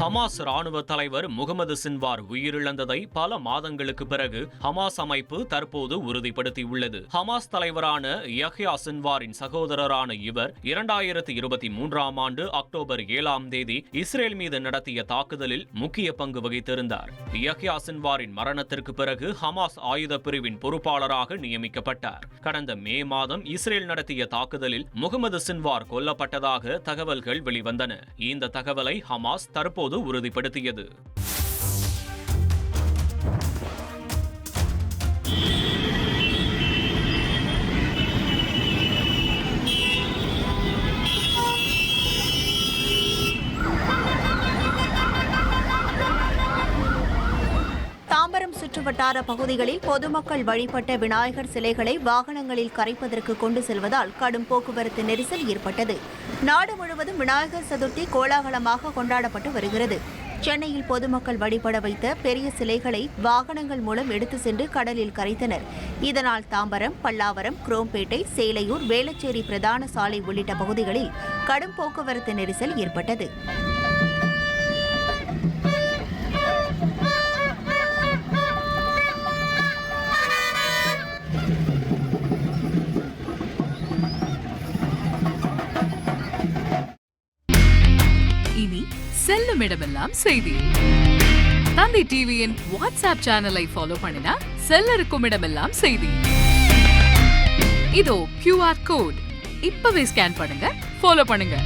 Hamas ராணுவ தலைவர் Mohammed Sinwar உயிரிழந்ததை பல மாதங்களுக்கு பிறகு ஹமாஸ் அமைப்பு தற்போது உறுதிப்படுத்தியுள்ளது. ஹமாஸ் தலைவரான யஹ்யா சின்வாரின் சகோதரரான இவர் 2023ஆம் ஆண்டு அக்டோபர் 7ஆம் தேதி இஸ்ரேல் மீது நடத்திய தாக்குதலில் முக்கிய பங்கு வகித்திருந்தார். யஹ்யா சின்வாரின் மரணத்திற்கு பிறகு ஹமாஸ் ஆயுத பிரிவின் பொறுப்பாளராக நியமிக்கப்பட்டார். கடந்த மே மாதம் இஸ்ரேல் நடத்திய தாக்குதலில் முகமது சின்வார் கொல்லப்பட்டதாக தகவல்கள் வெளிவந்தன. இந்த தகவலை ஹமாஸ் தற்போது உறுதிப்படுத்தியது. தாம்பரம் சுற்றுவட்டார பகுதிகளில் பொதுமக்கள் வழிபட்ட விநாயகர் சிலைகளை வாகனங்களில் கரைப்பதற்கு கொண்டு செல்வதால் கடும் போக்குவரத்து நெரிசல் ஏற்பட்டது. நாடு முழுவதும் விநாயகர் சதுர்த்தி கோலாகலமாக கொண்டாடப்பட்டு வருகிறது. சென்னையில் பொதுமக்கள் வழிபட வைத்த பெரிய சிலைகளை வாகனங்கள் மூலம் எடுத்து சென்று கடலில் கரைத்தனர். இதனால் தாம்பரம், பல்லாவரம், குரோம்பேட்டை, சேலையூர், வேளச்சேரி பிரதான சாலை உள்ளிட்ட பகுதிகளில் கடும் போக்குவரத்து நெரிசல் ஏற்பட்டது. இனி செல்லும் இடமெல்லாம் செய்தி. தந்தி டிவியின் வாட்ஸ்அப் சேனலை ஃபாலோ பண்ணினா செல்ல இருக்கும் இடமெல்லாம் செய்தி. இதோ QR கோட் இப்பவே ஸ்கேன் பண்ணுங்க, ஃபாலோ பண்ணுங்க.